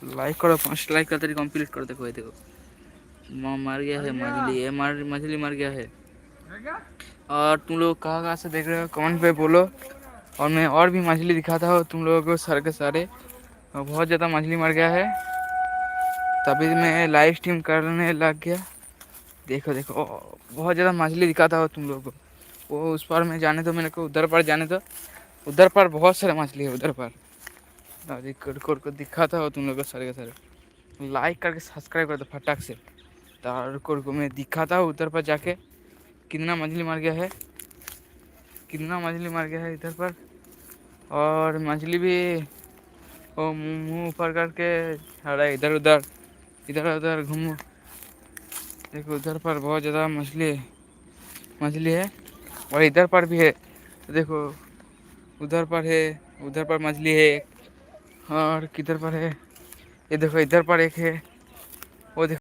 Like करो, 5 like का तरी कंप्लीट कर। देखो ये देखो, मर गया है मछली, ये मछली मर गया है। और तुम लोग कहाँ कहाँ से देख रहे हो कमेंट पे बोलो, और मैं और भी मछली दिखाता हूँ तुम लोगों को सारे के सारे। और बहुत ज़्यादा मछली मर गया है, तभी मैं लाइव स्ट्रीम करने लग गया। देखो देखो बहुत ज़्यादा मछली दिखाता हूँ तुम लोगों को। वो उस पार में जाने तो, मेरे को उधर पर जाने तो, उधर पर बहुत सारे मछली है उधर पर। को दिखाता हो तुम लोग को सारे के सारे। लाइक करके सब्सक्राइब कर दो फटाक से। तार को मैं दिखाता हूँ उधर पर जाके कितना मछली मर गया है, कितना मछली मर गया है इधर पर। और मछली भी वो मुंह ऊपर करके अरे इधर उधर इधर उधर घूमो। देखो उधर पर बहुत ज़्यादा मछली है, और इधर पर भी है। देखो उधर पर है, उधर पर मछली है, और किधर पर है ये देखो, इधर पर एक है।